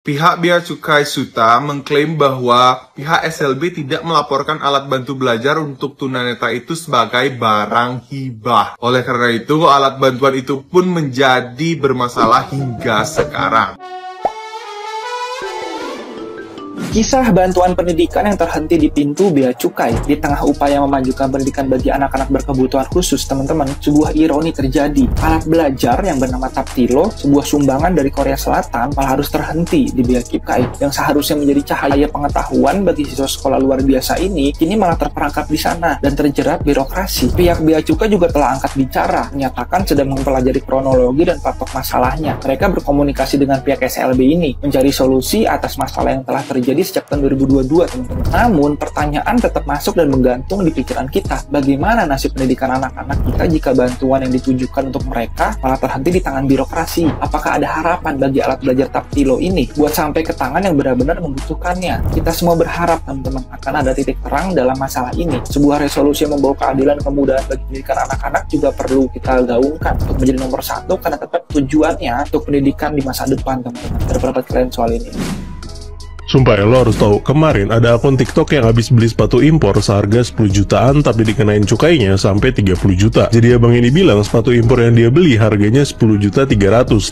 Pihak Bea Cukai Suta mengklaim bahwa pihak SLB tidak melaporkan alat bantu belajar untuk tunanetra itu sebagai barang hibah. Oleh karena itu, alat bantuan itu pun menjadi bermasalah hingga sekarang. Kisah bantuan pendidikan yang terhenti di pintu Bea Cukai di tengah upaya memajukan pendidikan bagi anak-anak berkebutuhan khusus, teman-teman, sebuah ironi terjadi. Alat belajar yang bernama Taptilo, sebuah sumbangan dari Korea Selatan, malah harus terhenti di Bea Cukai, yang seharusnya menjadi cahaya pengetahuan bagi siswa sekolah luar biasa ini, kini malah terperangkap di sana dan terjerat birokrasi. Pihak Bea Cukai juga telah angkat bicara, menyatakan sedang mempelajari kronologi dan faktor masalahnya. Mereka berkomunikasi dengan pihak SLB ini, mencari solusi atas masalah yang telah terjadi sejak tahun 2022, teman-teman. Namun, pertanyaan tetap masuk dan menggantung di pikiran kita. Bagaimana nasib pendidikan anak-anak kita jika bantuan yang ditujukan untuk mereka malah terhenti di tangan birokrasi? Apakah ada harapan bagi alat belajar Taptilo ini buat sampai ke tangan yang benar-benar membutuhkannya? Kita semua berharap, teman-teman, akan ada titik terang dalam masalah ini. Sebuah resolusi yang membawa keadilan dan kemudahan bagi pendidikan anak-anak juga perlu kita gaungkan untuk menjadi nomor satu, karena tetap tujuannya untuk pendidikan di masa depan, teman-teman. Ada pendapat kalian soal ini? Sumpah ya, lo harus tahu, kemarin ada akun TikTok yang habis beli sepatu impor seharga 10 jutaan tapi dikenain cukainya sampai 30 juta. Jadi abang ini bilang sepatu impor yang dia beli harganya 10.300.000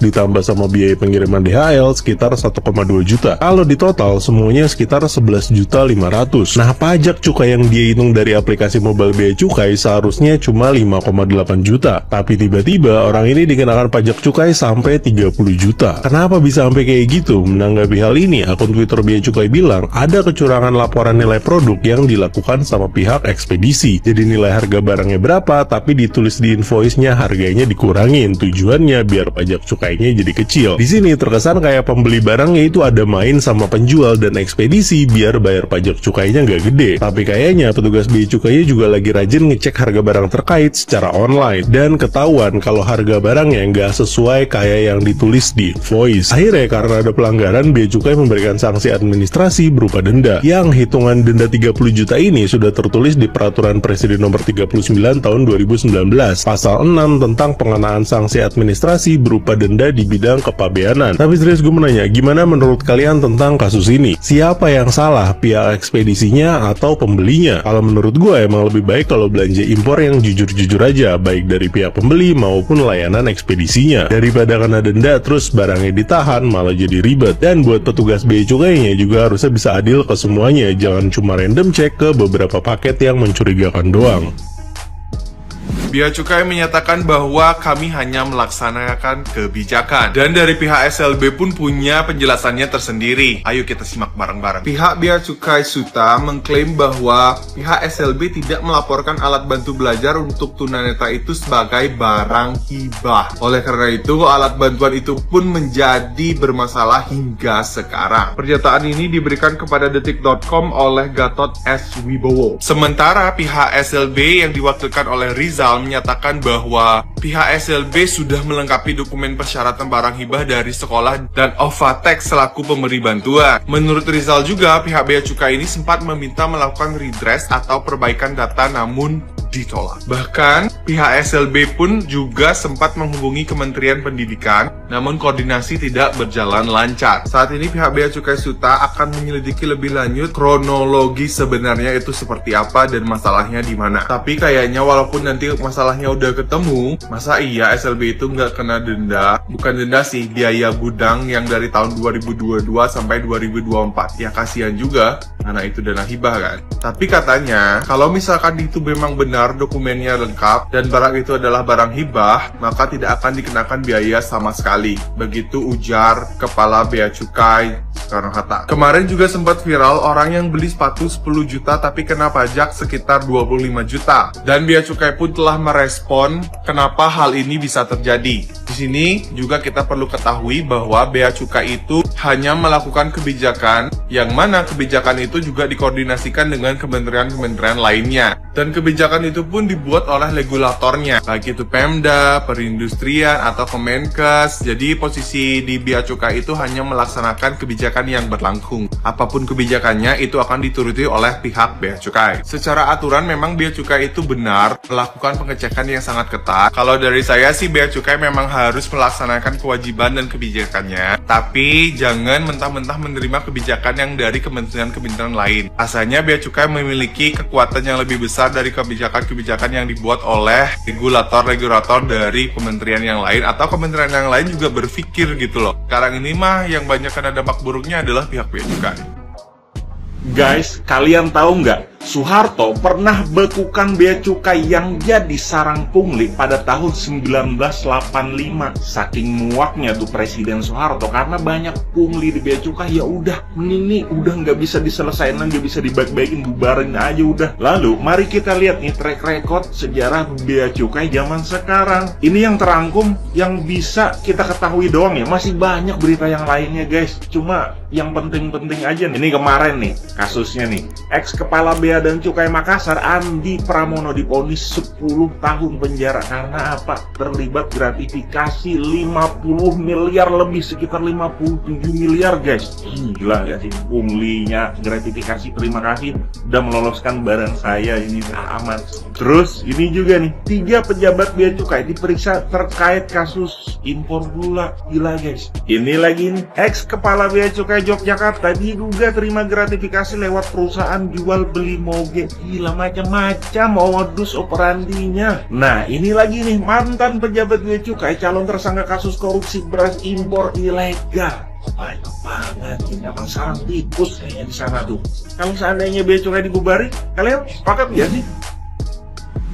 ditambah sama biaya pengiriman DHL sekitar 1,2 juta. Kalau di total semuanya sekitar 11.500.000. Nah, pajak cukai yang dia hitung dari aplikasi mobile Bea Cukai seharusnya cuma 5,8 juta. Tapi tiba-tiba orang ini dikenakan pajak cukai sampai 30 juta. Kenapa bisa sampai kayak gitu? Menanggapi hal ini, akun Twitter Bea Cukai bilang ada kecurangan laporan nilai produk yang dilakukan sama pihak ekspedisi. Jadi nilai harga barangnya berapa, tapi ditulis di invoice-nya harganya dikurangin. Tujuannya biar pajak cukainya jadi kecil. Di sini terkesan kayak pembeli barangnya itu ada main sama penjual dan ekspedisi biar bayar pajak cukainya nggak gede. Tapi kayaknya petugas Bea Cukainya juga lagi rajin ngecek harga barang terkait secara online dan ketahuan kalau harga barangnya nggak sesuai kayak yang ditulis di invoice. Akhirnya karena ada pelanggaran, Bea Cukai memberikan sanksi administrasi berupa denda, yang hitungan denda 30 juta ini sudah tertulis di Peraturan Presiden Nomor 39 Tahun 2019 Pasal 6 tentang pengenaan sanksi administrasi berupa denda di bidang kepabeanan. Tapi serius gue menanya, gimana menurut kalian tentang kasus ini? Siapa yang salah, pihak ekspedisinya atau pembelinya? Kalau menurut gue emang lebih baik kalau belanja impor yang jujur-jujur aja, baik dari pihak pembeli maupun layanan ekspedisinya, daripada kena denda terus barangnya ditahan malah jadi ribet. Dan buat petugas Bea Cukai juga harusnya bisa adil ke semuanya, jangan cuma random cek ke beberapa paket yang mencurigakan doang. Bea Cukai menyatakan bahwa kami hanya melaksanakan kebijakan. Dan dari pihak SLB pun punya penjelasannya tersendiri. Ayo kita simak bareng-bareng. Pihak Bea Cukai Suta mengklaim bahwa pihak SLB tidak melaporkan alat bantu belajar untuk tunanetra itu sebagai barang hibah. Oleh karena itu, alat bantuan itu pun menjadi bermasalah hingga sekarang. Pernyataan ini diberikan kepada detik.com oleh Gatot S. Wibowo. Sementara pihak SLB yang diwakilkan oleh Rizal menyatakan bahwa pihak SLB sudah melengkapi dokumen persyaratan barang hibah dari sekolah dan Ovatek selaku pemberi bantuan. Menurut Rizal juga, pihak Bea Cukai ini sempat meminta melakukan redress atau perbaikan data namun ditolak. Bahkan, pihak SLB pun juga sempat menghubungi Kementerian Pendidikan, namun koordinasi tidak berjalan lancar. Saat ini pihak Bea Cukai Suta akan menyelidiki lebih lanjut kronologi sebenarnya itu seperti apa dan masalahnya di mana. Tapi kayaknya walaupun nanti masalahnya udah ketemu, masa iya SLB itu nggak kena denda? Bukan denda sih, biaya gudang yang dari tahun 2022 sampai 2024. Ya kasihan juga, karena itu dana hibah kan. Tapi katanya, kalau misalkan itu memang benar dokumennya lengkap dan barang itu adalah barang hibah, maka tidak akan dikenakan biaya sama sekali. Begitu ujar Kepala Bea Cukai Soekarno-Hatta. Kemarin juga sempat viral orang yang beli sepatu 10 juta tapi kena pajak sekitar 25 juta. Dan Bea Cukai pun telah merespon kenapa hal ini bisa terjadi. Di sini juga kita perlu ketahui bahwa Bea Cukai itu hanya melakukan kebijakan yang mana kebijakan itu juga dikoordinasikan dengan kementerian-kementerian lainnya. Dan kebijakan itu pun dibuat oleh regulatornya, baik itu Pemda, Perindustrian, atau Kemenkes. Jadi posisi di Bea Cukai itu hanya melaksanakan kebijakan yang berlangsung. Apapun kebijakannya itu akan dituruti oleh pihak Bea Cukai. Secara aturan memang Bea Cukai itu benar melakukan pengecekan yang sangat ketat. Kalau dari saya sih Bea Cukai memang harus melaksanakan kewajiban dan kebijakannya. Tapi jangan mentah-mentah menerima kebijakan yang dari kementerian-kementerian lain. Asalnya Bea Cukai memiliki kekuatan yang lebih besar dari kebijakan-kebijakan yang dibuat oleh regulator-regulator dari kementerian yang lain, atau kementerian yang lain juga berpikir gitu loh. Sekarang ini mah yang banyak kena dampak buruknya adalah pihak Bea Cukai. Guys, kalian tahu nggak? Soeharto pernah bekukan Bea Cukai yang jadi sarang pungli pada tahun 1985. Saking muaknya tuh Presiden Soeharto karena banyak pungli di Bea Cukai. Ya udah, ini udah nggak bisa diselesaikan, nggak bisa dibaik-baikin, bubarin aja udah. Lalu mari kita lihat nih track record sejarah Bea Cukai zaman sekarang. Ini yang terangkum, yang bisa kita ketahui doang ya. Masih banyak berita yang lainnya guys. Cuma yang penting-penting aja nih. Ini kemarin nih kasusnya nih. Ex Kepala Bea dan Cukai Makassar Andi Pramono divonis 10 tahun penjara karena apa? Terlibat gratifikasi 50 miliar lebih, sekitar 57 miliar guys. Gila gak sih? Punglinya gratifikasi, terima kasih udah meloloskan barang saya ini, aman. Terus ini juga nih, 3 pejabat Bea Cukai diperiksa terkait kasus impor gula. Gila guys. Ini lagi nih, ex Kepala Bea Cukai Yogyakarta diduga terima gratifikasi lewat perusahaan jual beli moge. Gila, macam-macam modus operandinya. Nah ini lagi nih, mantan pejabat Bea Cukai calon tersangka kasus korupsi beras impor ilegal. Banyak banget, ini emang sarang tikus kayaknya di sana tuh. Kalau seandainya Bea Cukai dibubarin, kalian sepakat gak sih?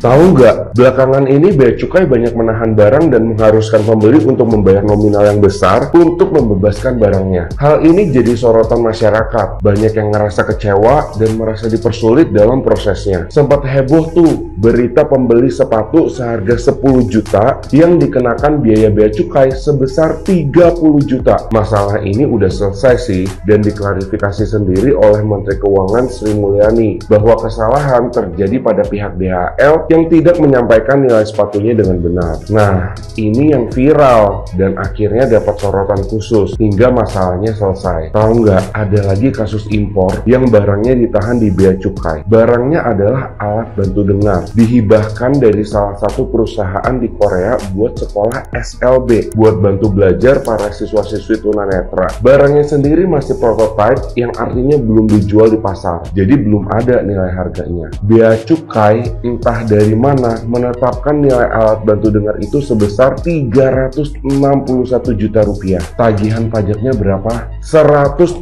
Tahu nggak, belakangan ini Bea Cukai banyak menahan barang dan mengharuskan pembeli untuk membayar nominal yang besar untuk membebaskan barangnya. Hal ini jadi sorotan masyarakat. Banyak yang ngerasa kecewa dan merasa dipersulit dalam prosesnya. Sempat heboh tuh berita pembeli sepatu seharga 10 juta yang dikenakan biaya Bea Cukai sebesar 30 juta. Masalah ini udah selesai sih dan diklarifikasi sendiri oleh Menteri Keuangan Sri Mulyani bahwa kesalahan terjadi pada pihak DHL yang tidak menyampaikan nilai sepatunya dengan benar. Nah, ini yang viral dan akhirnya dapat sorotan khusus hingga masalahnya selesai. Tahu nggak, ada lagi kasus impor yang barangnya ditahan di Bea Cukai. Barangnya adalah alat bantu dengar, dihibahkan dari salah satu perusahaan di Korea buat sekolah SLB, buat bantu belajar para siswa-siswi tunanetra. Barangnya sendiri masih prototype yang artinya belum dijual di pasar, jadi belum ada nilai harganya. Bea Cukai entah dari mana menetapkan nilai alat bantu dengar itu sebesar 361 juta rupiah. Tagihan pajaknya berapa? 116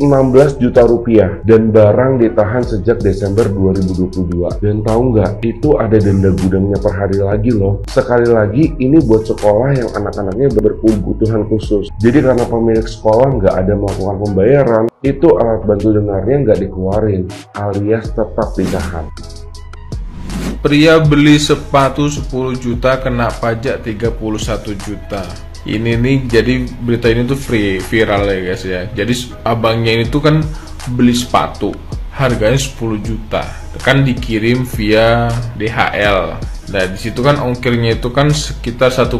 juta rupiah dan barang ditahan sejak Desember 2022. Dan tahu nggak, itu ada denda gudangnya per hari lagi loh. Sekali lagi, ini buat sekolah yang anak-anaknya berkebutuhan khusus. Jadi karena pemilik sekolah nggak ada melakukan pembayaran, itu alat bantu dengarnya nggak dikeluarin, alias tetap ditahan. Pria beli sepatu 10 juta kena pajak 31 juta. Ini nih, jadi berita ini tuh viral ya guys ya. Jadi abangnya ini tuh kan beli sepatu harganya 10 juta, kan dikirim via DHL. Nah disitu kan ongkirnya itu kan sekitar 1,2.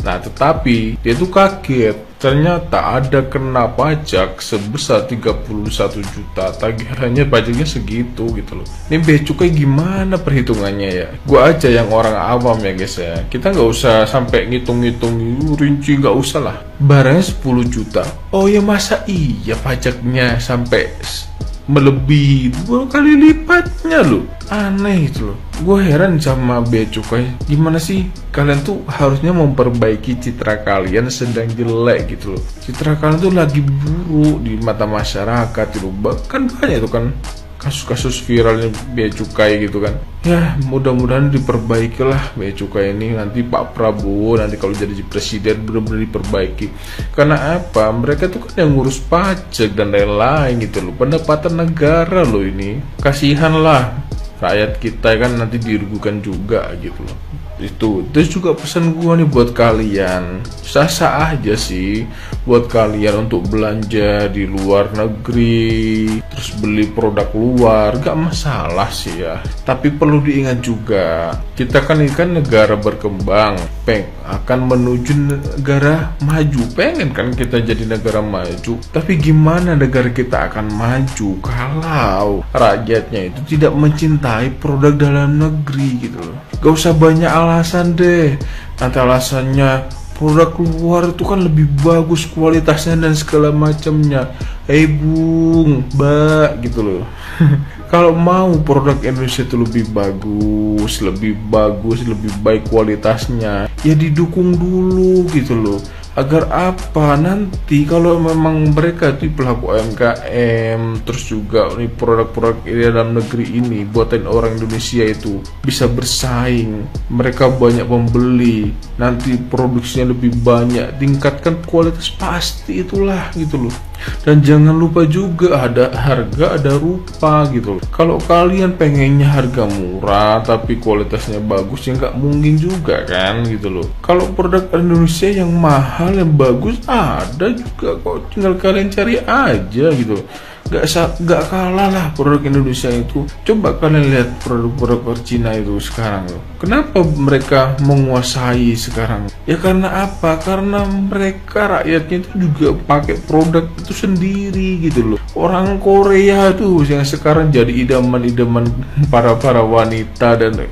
Nah tetapi dia tuh kaget, ternyata ada kena pajak sebesar 31 juta. Tagihannya pajaknya segitu gitu loh. Ini Bea Cukai gimana perhitungannya ya? Gua aja yang orang awam ya guys ya, kita nggak usah sampai ngitung-ngitung rinci, nggak usah lah. Barangnya 10 juta, oh ya masa iya pajaknya sampai melebihi 2 kali lipatnya loh. Aneh gitu loh. Gue heran sama Bea Cukai. Gimana sih kalian tuh harusnya memperbaiki citra kalian sedang jelek gitu loh. Citra kalian tuh lagi buruk di mata masyarakat gitu. Bahkan banyak itu kan kasus-kasus viralnya Bea Cukai gitu kan. Ya mudah-mudahan diperbaikilah Bea Cukai ini. Nanti Pak Prabowo nanti kalau jadi presiden benar-benar diperbaiki. Karena apa? Mereka tuh kan yang ngurus pajak dan lain-lain gitu loh. Pendapatan negara loh ini. Kasihan lah rakyat kita kan nanti dirugikan juga gitu loh. Itu terus juga pesan gua nih buat kalian, sah-sah aja sih buat kalian untuk belanja di luar negeri, terus beli produk luar, gak masalah sih ya. Tapi perlu diingat juga, kita kan ini kan negara berkembang, akan menuju negara maju. Pengen kan kita jadi negara maju, tapi gimana negara kita akan maju kalau rakyatnya itu tidak mencintai produk dalam negeri gitu loh. Gak usah banyak alasan deh, nanti alasannya produk luar itu kan lebih bagus kualitasnya dan segala macamnya. Bung, mbak gitu loh. Kalau mau produk Indonesia itu lebih bagus, lebih baik kualitasnya, ya didukung dulu gitu loh. Agar apa, nanti kalau memang mereka itu pelaku UMKM, terus juga nih produk-produk dalam negeri ini buatan orang Indonesia itu bisa bersaing, mereka banyak pembeli, nanti produksinya lebih banyak, tingkatkan kualitas, pasti itulah gitu loh. Dan jangan lupa juga ada harga ada rupa gitu loh. Kalau kalian pengennya harga murah tapi kualitasnya bagus, ya nggak mungkin juga kan gitu loh. Kalau produk Indonesia yang mahal yang bagus ada juga kok, tinggal kalian cari aja gitu. Gak kalah lah produk Indonesia itu. Coba kalian lihat produk-produk Cina itu sekarang loh. Kenapa mereka menguasai sekarang? Ya karena apa? Karena mereka rakyatnya itu juga pakai produk itu sendiri gitu loh. Orang Korea tuh yang sekarang jadi idaman-idaman para wanita dan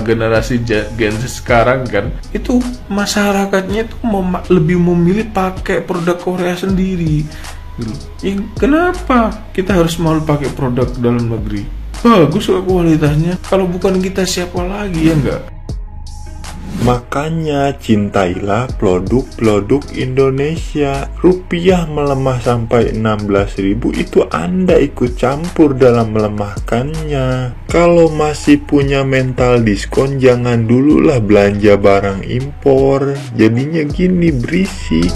generasi Gen Z sekarang kan, itu masyarakatnya itu lebih memilih pakai produk Korea sendiri gitu. Ya, kenapa kita harus mau pakai produk dalam negeri? Bagus kok kualitasnya. Kalau bukan kita siapa lagi, ya enggak? Makanya cintailah produk-produk Indonesia. Rupiah melemah sampai 16.000, itu Anda ikut campur dalam melemahkannya. Kalau masih punya mental diskon, jangan dululah belanja barang impor. Jadinya gini, berisik.